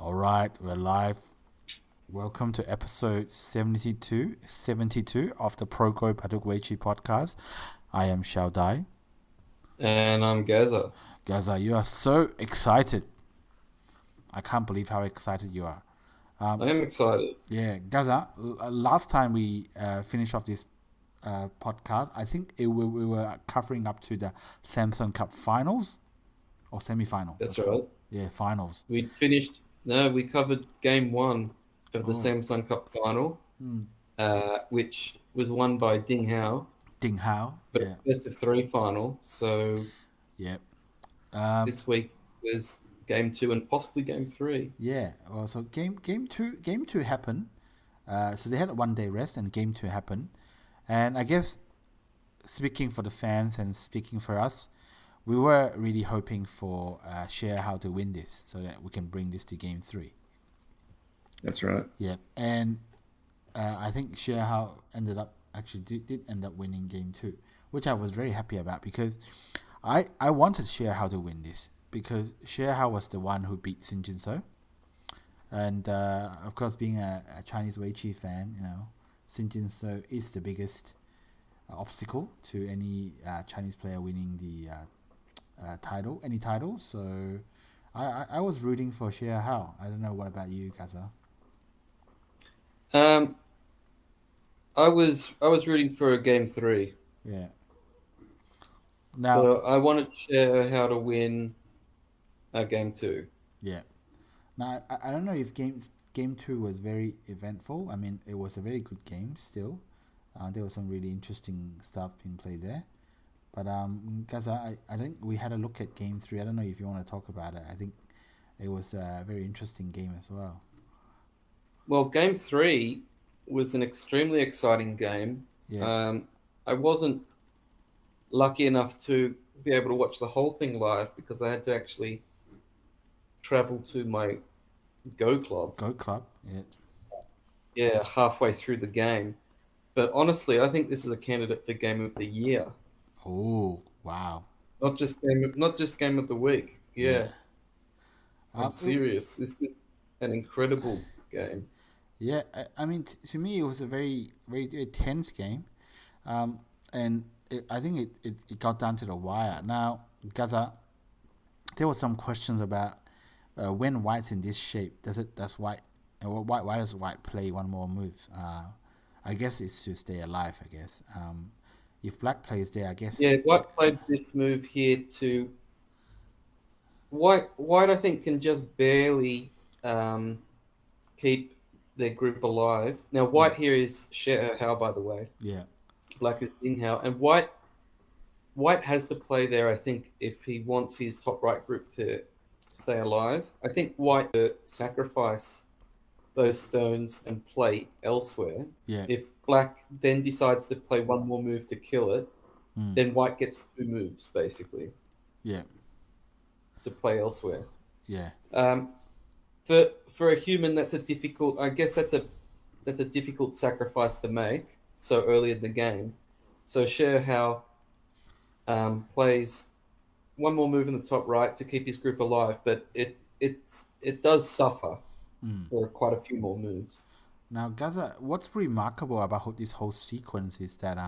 All right, we're live. Welcome to episode 72 of the Baduk Weiqi Podcast. I am Xiao Dai. And I'm Gaza. Gaza, you are so excited. I can't believe how excited you are. I am excited. Yeah, Gaza, last time we finished off this podcast, I think we were covering up to the Samsung Cup finals or semi-final. That's right. Yeah, finals. We covered game one of the Samsung Cup final, which was won by Ding Hao. Ding Hao. But Yeah. best of three final. So Yep. this week was game two and possibly game three. Yeah. Well, so game two happened. So they had a 1 day rest and game two happened. And I guess speaking for the fans and speaking for us, we were really hoping for Xie Erhao to win this so that we can bring this to game three. That's right. Yeah. And I think Xie Erhao did end up winning game two, which I was very happy about because I wanted Xie Erhao to win this because Xie Erhao was the one who beat Seongjin. And of course, being a Chinese Weiqi fan, Seongjin is the biggest obstacle to any Chinese player winning the any title. So I was rooting for Xie Erhao. I don't know, what about you, Gaza? I was rooting for a game three. Yeah. So I wanted Xie Erhao to win game two. Yeah. Now I don't know if game two was very eventful. I mean, it was a very good game still. There was some really interesting stuff being played there. But guys, I think we had a look at game three. I don't know if you want to talk about it. I think it was a very interesting game as well. Well, game three was an extremely exciting game. Yeah. I wasn't lucky enough to be able to watch the whole thing live because I had to actually travel to my Go Club. Go Club, yeah. Yeah, halfway through the game. But honestly, I think this is a candidate for Game of the Year. Oh, wow. Not just Game of the Week. Yeah. I'm serious. This is an incredible game. Yeah, I mean, to me, it was a very, very, very tense game. And I think it got down to the wire. Now, Gaza, there were some questions about when White's in this shape, why does White play one more move? I guess it's to stay alive, I guess. If Black plays there, I guess... Yeah, White played this move here to... White I think, can just barely keep their group alive. Now, White here is Xie Erhao, by the way. Yeah. Black is Ding Hao. And White has to play there, I think, if he wants his top right group to stay alive. I think White to sacrifice those stones and play elsewhere. Yeah. If Black then decides to play one more move to kill it, then White gets two moves, basically. Yeah. To play elsewhere. Yeah. For a human, that's a difficult sacrifice to make so early in the game. So Xie Erhao plays one more move in the top right to keep his group alive, but it does suffer for quite a few more moves. Now, Gaza, what's remarkable about this whole sequence is that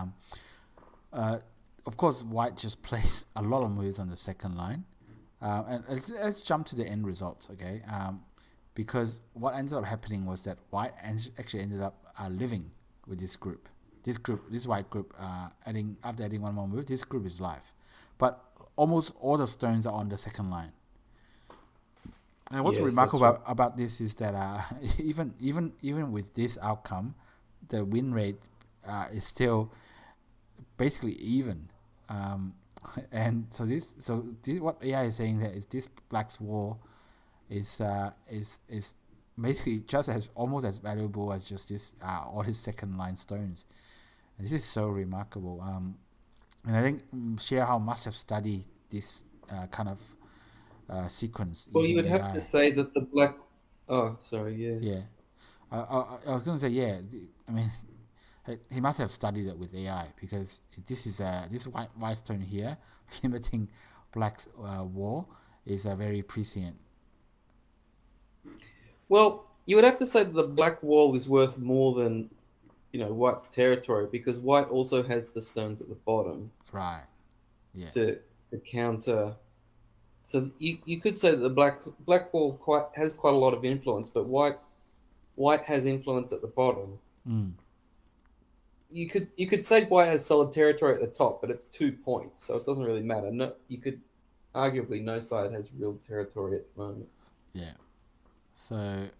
of course, White just plays a lot of moves on the second line. And let's jump to the end results, okay? Because what ended up happening was that White actually ended up living with this group. This White group, after adding one more move, this group is live. But almost all the stones are on the second line. And what's remarkable about this is that even with this outcome, the win rate is still basically even. And so this what AI is saying that is this Black's War is basically just almost as valuable as just this all his second line stones. And this is so remarkable. And I think Xie Erhao must have studied this kind of sequence. Well, you would have to say that the Black. Oh, sorry. Yes. Yeah. I was going to say, yeah. I mean, he must have studied it with AI because this is this white stone here limiting Black's war is very prescient. Well, you would have to say that the black wall is worth more than white's territory because white also has the stones at the bottom Right. Yeah. to counter. So you could say that the black wall has quite a lot of influence, but white has influence at the bottom. Mm. You could say white has solid territory at the top, but it's 2 points, so it doesn't really matter. No, you could arguably no side has real territory at the moment. Yeah. So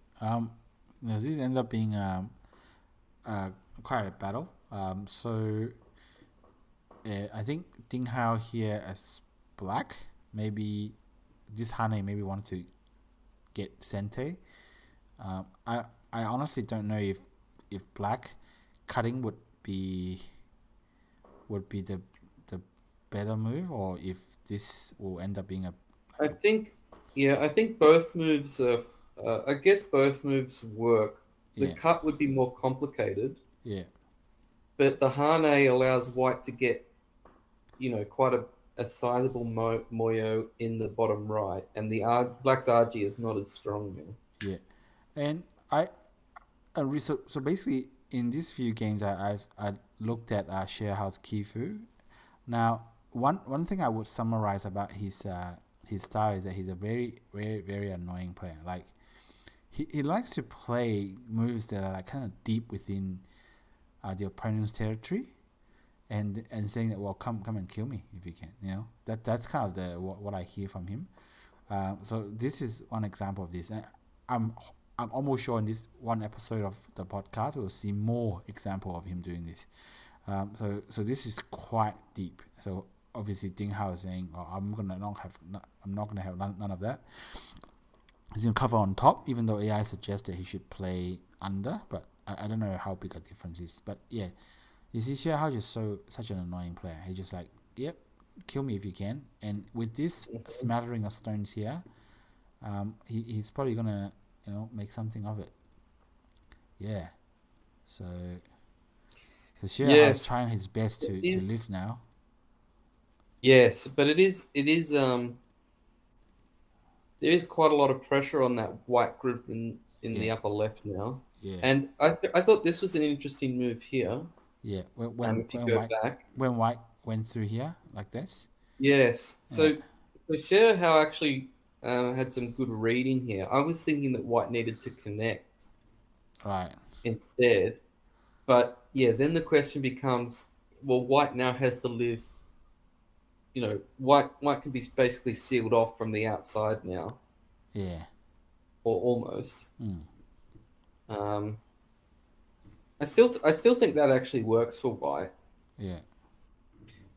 this ended up being uh, quite a battle. I think Ding Hao here as black. Maybe this Hane maybe wanted to get Sente. I honestly don't know if black cutting be the better move, or if this will end up being I think, yeah, I think both moves are. I guess both moves work. The yeah, cut would be more complicated, yeah, but the Hane allows white to get, quite a sizable moyo in the bottom right, and the black's RG is not as strong now. yeah. And so basically in these few games I looked at Xie Erhao's Kifu. Now one thing I would summarize about his style is that he's a very very very annoying player. Like he likes to play moves that are like kind of deep within the opponent's territory, and saying that, well, come and kill me if you can. That's kind of the what I hear from him. So this is one example of this. And I'm almost sure in this one episode of the podcast we'll see more example of him doing this. So this is quite deep. So obviously Ding Hao is saying, oh, I'm not gonna have none of that. He's gonna cover on top, even though AI suggested he should play under, but I don't know how big a difference is. But yeah, you see Xie Erhao just such an annoying player. He's just like, yep, kill me if you can. And with this smattering of stones here, he's probably gonna make something of it. Yeah. So Xie Erhao is trying his best to live now. Yes, but it is there is quite a lot of pressure on that white group in the upper left now. Yeah. And I thought this was an interesting move here. Yeah. If you go back. When white went through here like this. Yes. So Xie Erhao actually had some good reading here. I was thinking that white needed to connect. Right. Instead. But yeah, then the question becomes, well, white now has to live. White can be basically sealed off from the outside now. Yeah. Or almost. Mm. I still think that actually works for white. Yeah.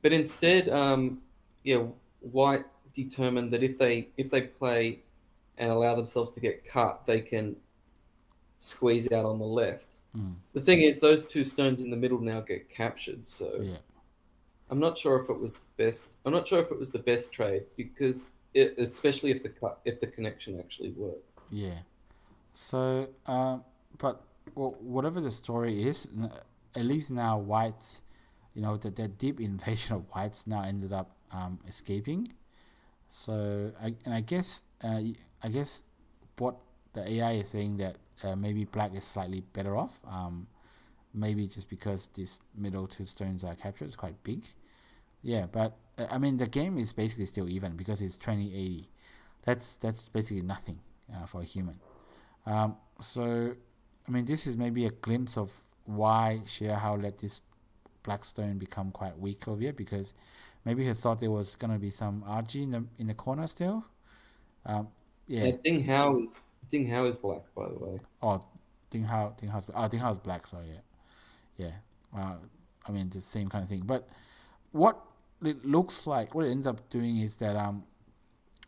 But instead, white determined that if they play and allow themselves to get cut, they can squeeze out on the left. The thing is, those two stones in the middle now get captured. So yeah. I'm not sure if it was the best. I'm not sure if it was the best trade because especially if the connection actually worked. Yeah. So, but whatever the story is, at least now whites, that deep invasion of whites now ended up escaping. So I guess what the AI is saying that maybe black is slightly better off. Maybe just because these middle two stones are captured, it's quite big. Yeah, but I mean the game is basically still even because it's 2080. That's basically nothing for a human. So I mean this is maybe a glimpse of why Xie Erhao let this black stone become quite weak over here, because maybe he thought there was gonna be some RG in the corner still. Yeah. Ding Hao is black, by the way. Oh, Ding Hao's black. Sorry, yeah. I mean the same kind of thing. But what it looks like, what it ends up doing is that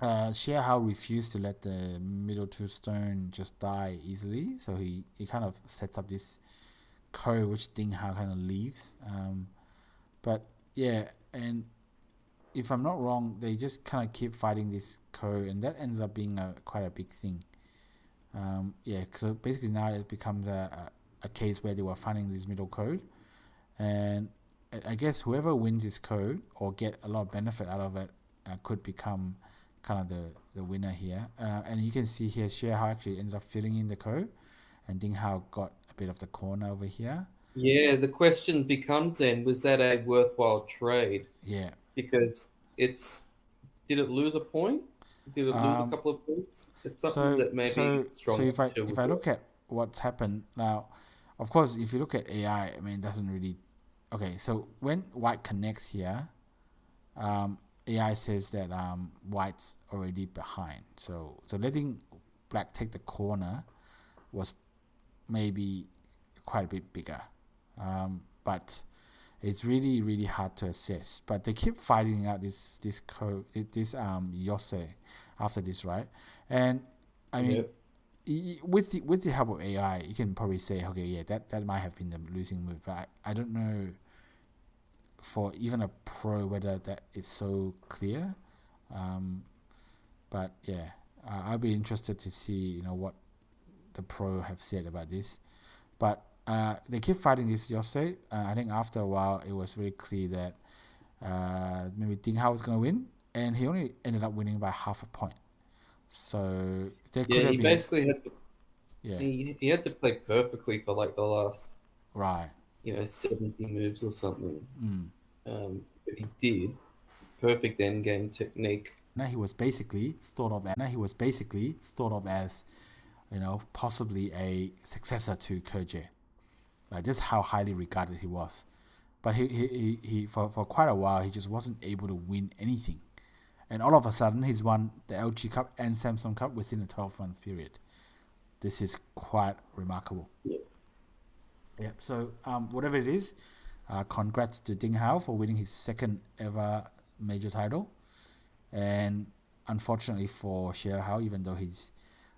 Xie Erhao refused to let the middle two stone just die easily, so he kind of sets up this code which Ding Hao kind of leaves. But yeah, and if I'm not wrong, they just kind of keep fighting this code, and that ends up being quite a big thing. Yeah, so basically now it becomes a case where they were finding this middle code, and I guess whoever wins this code or get a lot of benefit out of it could become kind of the winner here. And you can see here, Xie Erhao actually ended up filling in the ko, and Ding Hao got a bit of the corner over here. Yeah, the question becomes then, was that a worthwhile trade? Yeah. Because did it lose a point? Did it lose a couple of points? It's something that maybe strong. If I look at what's happened now, of course, if you look at AI, I mean, it doesn't really. Okay, so when white connects here, AI says that white's already behind. So letting black take the corner was maybe quite a bit bigger, but it's really, really hard to assess. But they keep fighting out this Yose after this, right? And I mean, with the help of AI, you can probably say, okay, yeah, that might have been the losing move. But I don't know for even a pro whether that is so clear. But yeah, I'll be interested to see what the pro have said about this. But they keep fighting this Yose. I think after a while it was very clear that maybe Ding Hao was going to win, and he only ended up winning by half a point. So there could have he been, basically had to, yeah, he had to play perfectly for like the last right, 70 moves or something. mm. But he did perfect end game technique. Now he was basically thought of as possibly a successor to Kerje. Like, that's how highly regarded he was. But he for quite a while he just wasn't able to win anything. And all of a sudden he's won the LG Cup and Samsung Cup within a 12-month period. This is quite remarkable. Yeah. So whatever it is, congrats to Ding Hao for winning his second ever major title. And unfortunately for Xie Erhao, even though he's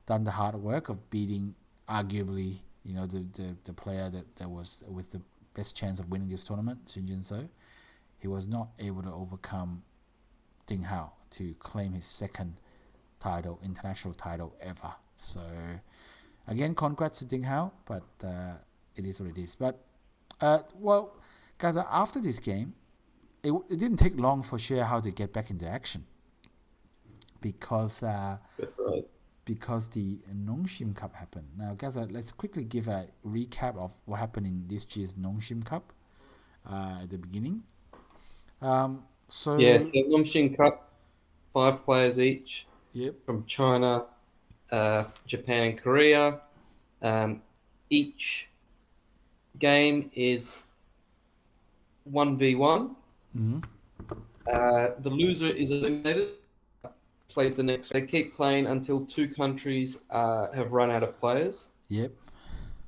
done the hard work of beating arguably the player that was with the best chance of winning this tournament, Xinjian, he was not able to overcome Ding Hao to claim his second international title ever. So again, congrats to Ding Hao, but it is what it is. But well, guys, after this game, it didn't take long for Xie Erhao to get back into action, because because the Nongshim Cup happened. Now, guys, let's quickly give a recap of what happened in this year's Nongshim Cup at the beginning. So Nongshim Cup, 5 players each. Yep. From China, Japan, and Korea. Each game is 1v1. Mm-hmm. The loser is eliminated. Plays the next. They keep playing until 2 countries have run out of players. Yep.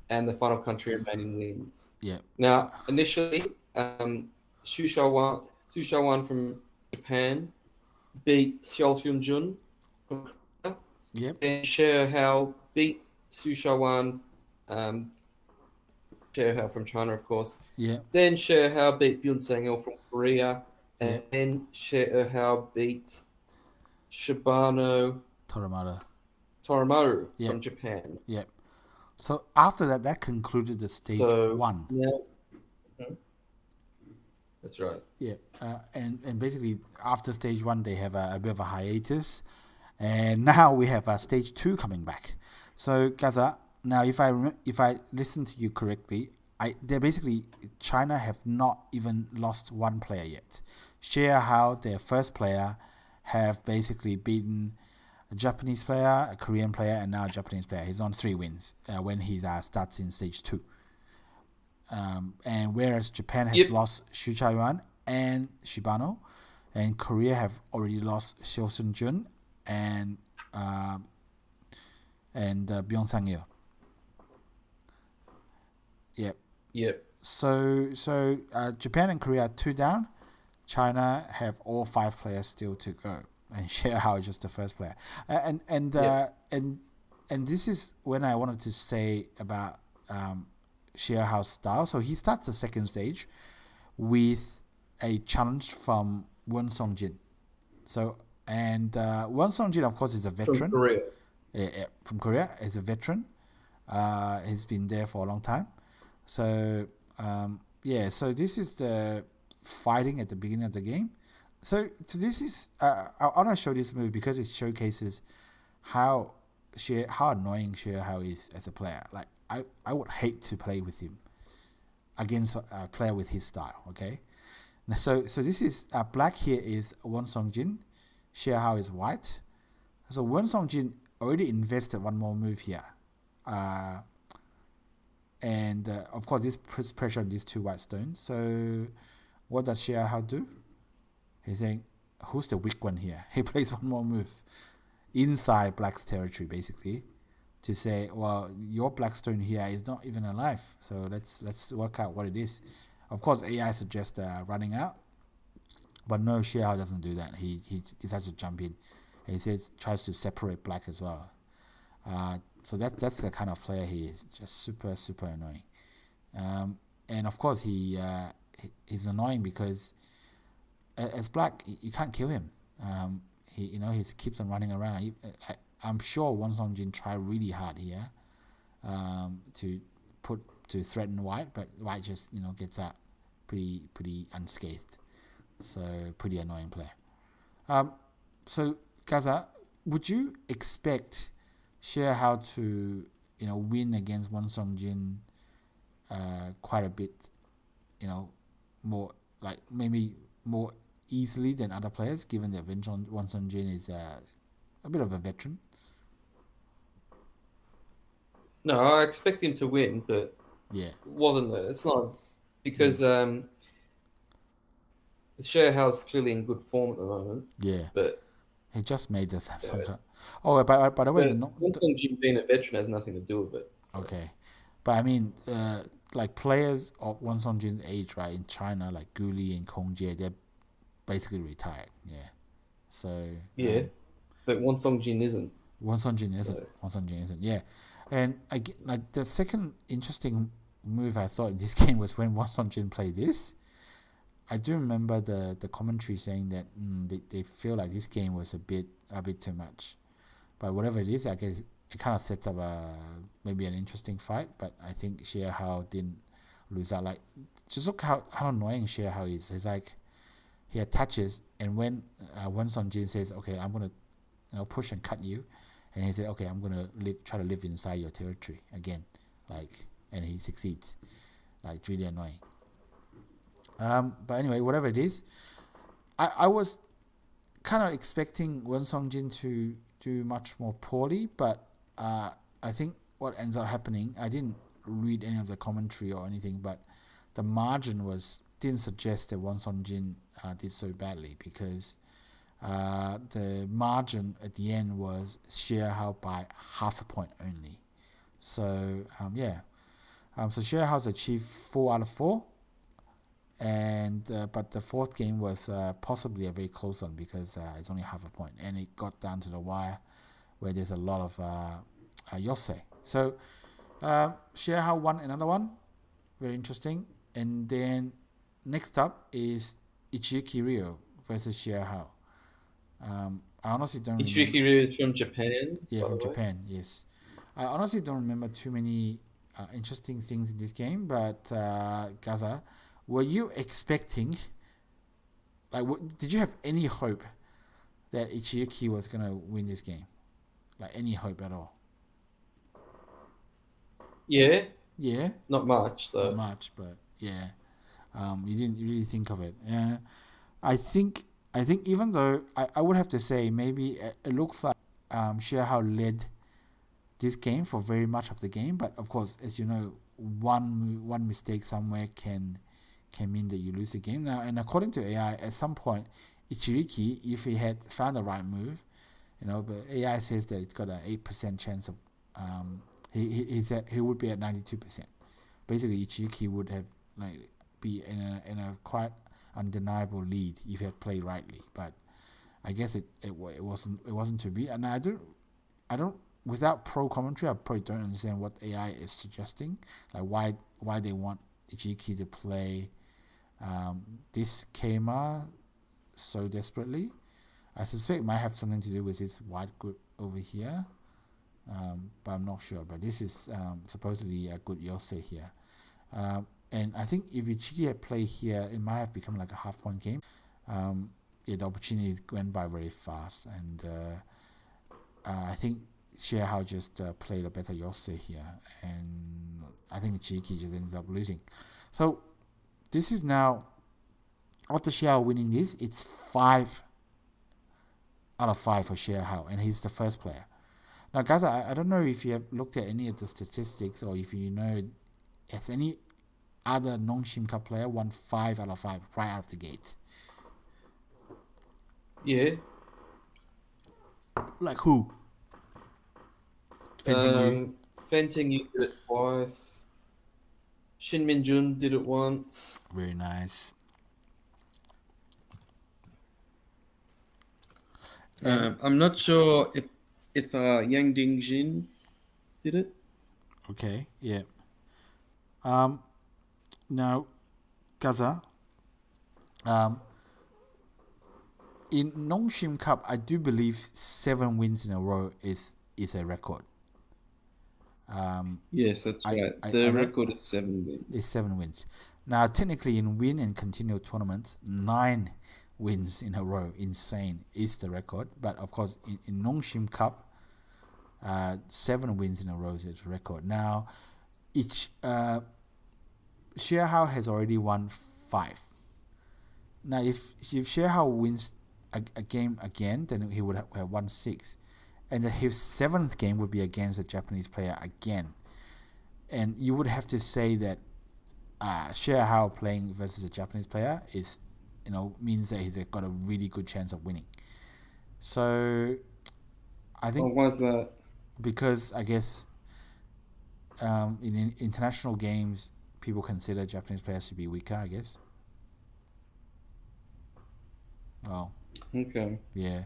And the final country remaining wins. Yep. Now, initially, Xu Shaowan from Japan beat Seongjin from Korea. Yep. And Xie Erhao beat Xu Shaowan, Xie Erhao from China, of course. Yep. Then Xie Erhao beat Byun Sang-il from Korea. And then Xie Erhao beat Shibano Torimaru from Japan. Yep. So after that concluded the stage 1. Yeah. That's right. Yeah. And basically after stage 1 they have a bit of a hiatus, and now we have stage 2 coming back. So Gaza, now if I listen to you correctly, they're basically, China have not even lost one player yet. Xie Erhao, their first player, have basically beaten a Japanese player, a Korean player, and now a Japanese player. He's on 3 wins when he starts in stage 2. And whereas Japan has lost Xu Chaiyuan and Shibano, and Korea have already lost Seongjin and Byung Sang-il. Yep. So Japan and Korea are 2 down. China have all 5 players still to go, and Xie Erhao is just the first player. And this is when I wanted to say about Xie Erhao's style. So he starts the second stage with a challenge from Seongjin. So Seongjin, of course, is a veteran. From Korea. From Korea, is a veteran. He's been there for a long time. So so this is the fighting at the beginning of the game. So this is I want to show this move because it showcases how how annoying Xie Erhao is as a player. Like I would hate to play with him against a player with his style. Okay, so this is black here is Won Seongjin, Xie Erhao is white. So Won Seongjin already invested one more move here, uh, and of course this puts pressure on these two white stones. So what does Xie Erhao do? He's saying, "Who's the weak one here?" He plays one more move inside black's territory, basically, to say, well, your black stone here is not even alive, so let's work out what it is. Of course, AI suggests running out, but no, Xie Erhao doesn't do that. He decides to jump in. And he says tries to separate black as well. So that's the kind of player he is. Just super annoying. And of course he's annoying because as black you can't kill him. He keeps on running around. I'm sure Won Seongjin tried really hard here to threaten white, but white just gets out pretty unscathed. So pretty annoying player. So Gaza, would you expect Xie Erhao to win against Won Seongjin quite a bit, more like maybe more easily than other players, given that Won Seongjin is a bit of a veteran? No, I expect him to win, but Yeah, it's not because Xie Erhao's clearly in good form at the moment. yeah. But He just made the Samsung Cup. Oh, by the way, Won Seongjin being a veteran has nothing to do with it. So. Okay, but I mean, like players of Won Seongjin's age, right, in China, like Guli and Kongjie, they're basically retired. Yeah, so Yeah, but Won Seongjin isn't. Won Seongjin isn't. So. Won Seongjin isn't. Yeah, and like the second interesting move I thought in this game was when Won Seongjin played this. I do remember the commentary saying that they feel like this game was a bit too much, but whatever it is, I guess it kind of sets up maybe an interesting fight. But I think Xie Erhao didn't lose out. Like, just look how annoying Xie Erhao is. He's like, he attaches, and when Won Seongjin says, "Okay, I'm gonna push and cut you," and he said, "Okay, I'm gonna try to live inside your territory again," like, and he succeeds. Like, it's really annoying. But anyway, whatever it is, I was kind of expecting Won Seongjin to do much more poorly, but I think what ends up happening, I didn't read any of the commentary or anything, but the margin didn't suggest that Won Seongjin did so badly, because the margin at the end was Xie Erhao by half a point only. So so Xie Erhao's achieved 4 out of 4. And but the fourth game was possibly a very close one, because it's only half a point, and it got down to the wire where there's a lot of yosei. So Xie Erhao won another one, very interesting. And then next up is Ichiriki Ryo versus Xie Erhao. I honestly don't remember. Ichiriki Ryo is from Japan. Yeah, from Japan. Yes, I honestly don't remember too many interesting things in this game, but Gaza, were you expecting, like, did you have any hope that Ichiriki was going to win this game? Like, any hope at all? Yeah. Yeah? Not much, though. Not much, but yeah. You didn't really think of it. Yeah. I think even though I would have to say maybe it looks like Xie Erhao led this game for very much of the game, but of course, as you know, one mistake somewhere can mean that you lose the game. Now, and according to AI, at some point, Ichiriki, if he had found the right move, but AI says that it's got an 8% chance of he would be at 92%. Basically, Ichiriki would have be in a quite undeniable lead if he had played rightly. But I guess it wasn't to be. And I don't without pro commentary, I probably don't understand what AI is suggesting, like why they want Ichiriki to play this Keima so desperately. I suspect it might have something to do with this white group over here, but I'm not sure. But this is supposedly a good yosei here, and I think if Ichiriki had played here, it might have become like a half-point game. the opportunity went by very fast, and I think Xie Erhao just played a better Yose here, and I think Ichiriki just ends up losing. So this is now, after Xie Erhao winning this, it's 5 out of 5 for Xie Erhao, and he's the first player. Now, guys, I don't know if you have looked at any of the statistics, or if you know, has any other Nongshim Cup player won 5 out of 5 right out of the gate. Yeah. Like who? Fenting you did it twice. Shin Min-jun did it once. Very nice. I'm not sure if Yang Dingjin did it. Okay, yeah. Now, Gaza, in Nongshim Cup, I do believe 7 wins in a row is a record. Yes, that's right. The record is 7 wins. Is 7 wins. Now, technically, in win and continual tournaments, 9 wins in a row, insane, is the record. But of course, in Nongshim Cup, 7 wins in a row is the record. Now, Xie Erhao has already won 5. Now, if Xie Erhao wins a game again, then he would have won 6. And his 7th game would be against a Japanese player again. And you would have to say that Xie Erhao playing versus a Japanese player is, means that he's got a really good chance of winning. So, I think... why is that? Because, I guess, in international games, people consider Japanese players to be weaker, I guess. Well... Okay. Yeah.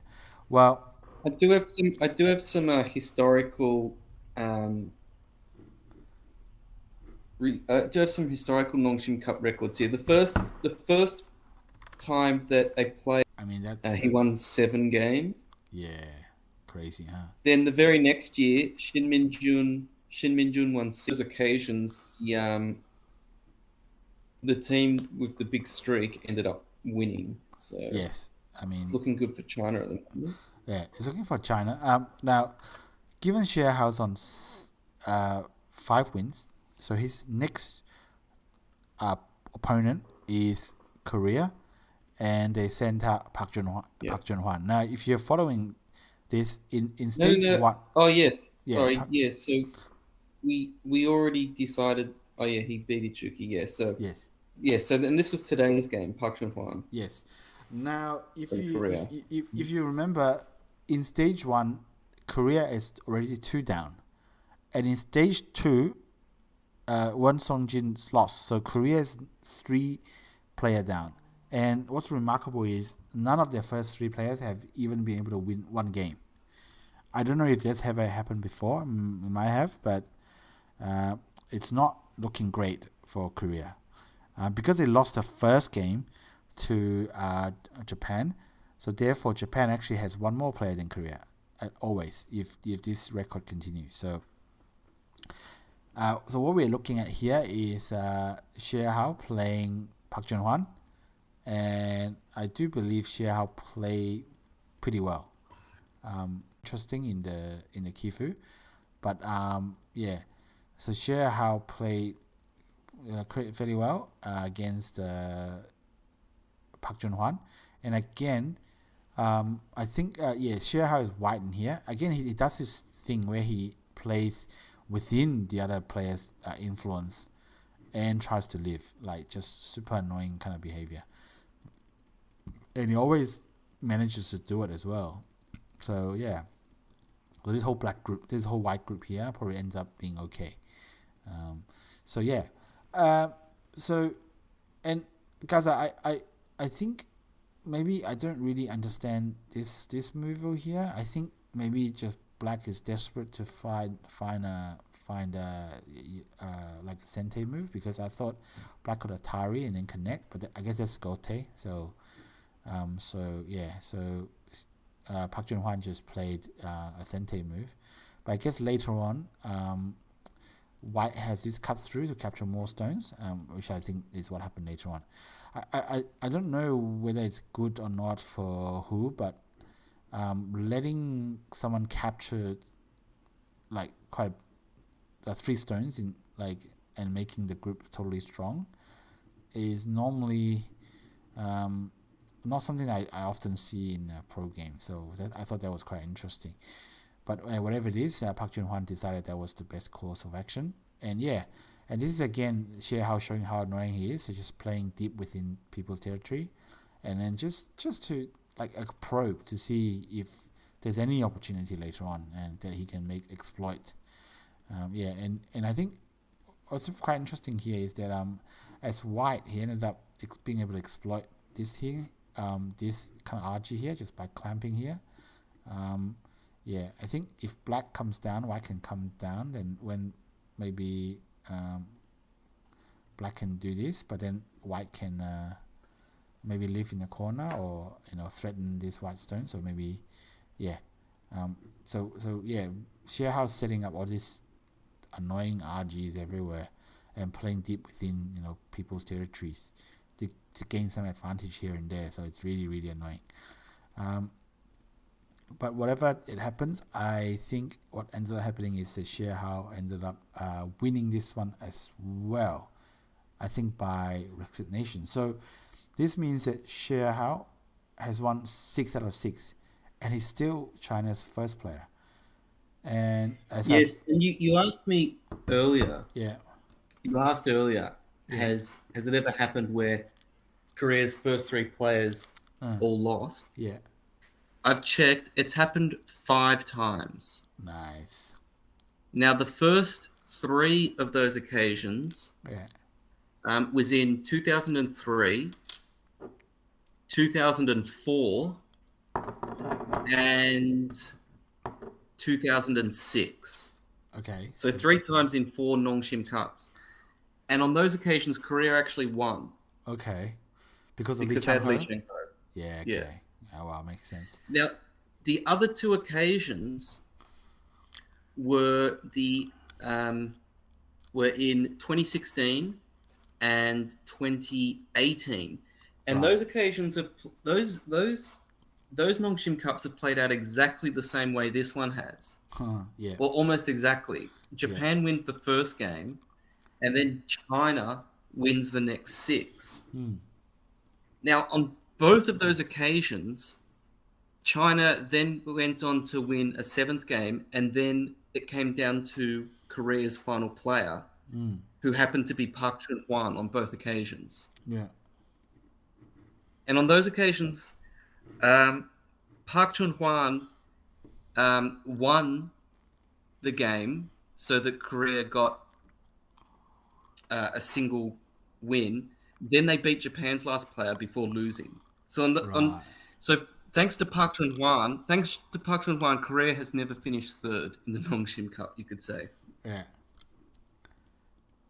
Well... I do have some historical Nongshim Cup records here. The first time that a player, he won 7 games. Yeah, crazy, huh? Then the very next year, Shin Min-jun won 6 occasions. The team with the big streak ended up winning. So yes, it's looking good for China at the moment. Yeah, it's looking for China. Now, given Xie Erhao's on 5 wins, so his next opponent is Korea, and they sent out Park Junghwan. Now, if you're following this in stage 1... Oh, yes. Yeah, sorry, yes. So we already decided... Oh, yeah, he beat Ichiriki, yeah. So, yes. Yeah, so and this was today's game, Park Junghwan. Yes. Now, if you remember, in stage 1, Korea is already 2 down, and in stage 2, one Seongjin lost, so Korea is 3 player down. And what's remarkable is none of their first 3 players have even been able to win 1 game. I don't know if that's ever happened before. It might have, but it's not looking great for Korea because they lost the first game to Japan. So therefore, Japan actually has 1 more player than Korea, always, if this record continues. So what we're looking at here is Xie Erhao playing Park Junghwan, and I do believe Xie Erhao play pretty well. Interesting in the Kifu, but yeah. So Xie Erhao played very well against Park Junghwan, and again. I think, Xie Erhao is white in here. Again, he does this thing where he plays within the other player's influence and tries to live, like just super annoying kind of behavior. And he always manages to do it as well. So, yeah. Well, this whole white group here probably ends up being okay. So, yeah. And guys, I think... Maybe I don't really understand this move over here. I think maybe just black is desperate to find a like a Sente move, because I thought black could Atari and then connect, but I guess that's Gote. So Park Junghwan just played a Sente move, but I guess later on White has this cut through to capture more stones, which I think is what happened later on. I don't know whether it's good or not for who, but letting someone capture like quite 3 stones in like and making the group totally strong is normally not something I often see in a pro game. So I thought that was quite interesting. But whatever it is, Park Junghwan decided that was the best course of action. And and this is again Xie Erhao showing how annoying he is. So just playing deep within people's territory, and then just to like a probe to see if there's any opportunity later on and that he can exploit. And I think what's quite interesting here is that as White, he ended up being able to exploit this here, this kind of RG here just by clamping here. I think if Black comes down, White can come down. Then when maybe Black can do this, but then White can maybe live in the corner or threaten this White stone. So maybe Xie Erhao's setting up all these annoying RGs everywhere and playing deep within people's territories to gain some advantage here and there. So it's really, really annoying. But whatever it happens, I think what ended up happening is that Xie Erhao ended up winning this one as well. I think by resignation. So this means that Xie Erhao has won 6 out of 6, and he's still China's first player. And as and you asked me earlier. Yeah. You asked earlier, has it ever happened where Korea's first 3 players all lost? Yeah. I've checked. It's happened 5 times. Nice. Now, the first 3 of those occasions was in 2003, 2004, and 2006. Okay. So 3 times in 4 Nongshim Cups. And on those occasions, Korea actually won. Okay. Because of Lee Chang-ho? Yeah, okay. Yeah. Oh, wow, makes sense. Now, the other 2 occasions were were in 2016 and 2018, and those occasions of those Nongshim Cups have played out exactly the same way this one has. Yeah. Well, almost exactly. Japan wins the first game, and then China wins the next 6. Now, on both of those occasions, China then went on to win a 7th game, and then it came down to Korea's final player, who happened to be Park Junghwan on both occasions. Yeah. And on those occasions, Park Junghwan won the game so that Korea got a single win. Then they beat Japan's last player before losing. So so thanks to Park Junghwan, Korea has never finished 3rd in the Nongshim Cup, you could say. Yeah.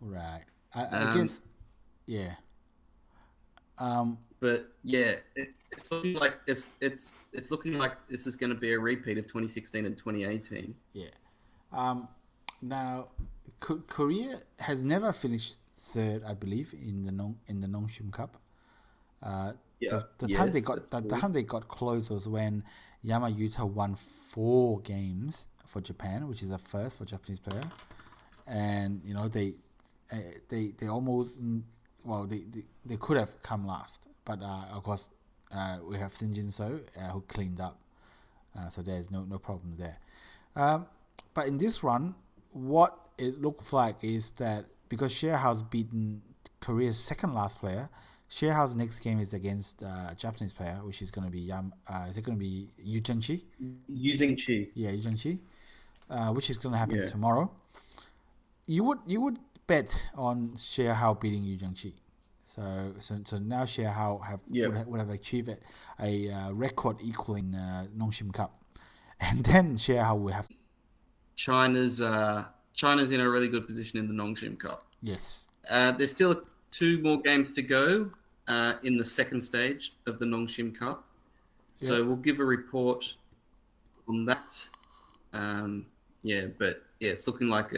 Right. I guess. Yeah. But yeah, it's looking like it's looking like this is going to be a repeat of 2016 and 2018. Yeah. Now, Korea has never finished 3rd, I believe, in the Nongshim Cup. The time they got close was when Yama Yuta won 4 games for Japan, which is a first for Japanese player, and they almost they could have come last, but of course we have Seongjin who cleaned up, so there's no problem there. But in this run, what it looks like is that because Xie Erhao's beaten Korea's second last player, Xie Erhao's next game is against a Japanese player, which is going to be Yu Zhengqi? Yu Zhengqi. Yeah, Yu Zhengqi, which is going to happen tomorrow. You would bet on Xie Erhao beating Yu Zhengqi. So now Xie Erhao would have achieved a record equaling Nongshim Cup, and then Xie Erhao would have. China's in a really good position in the Nongshim Cup. Yes. There's still 2 more games to go in the second stage of the Nongshim Cup. So we'll give a report on that. But it's looking like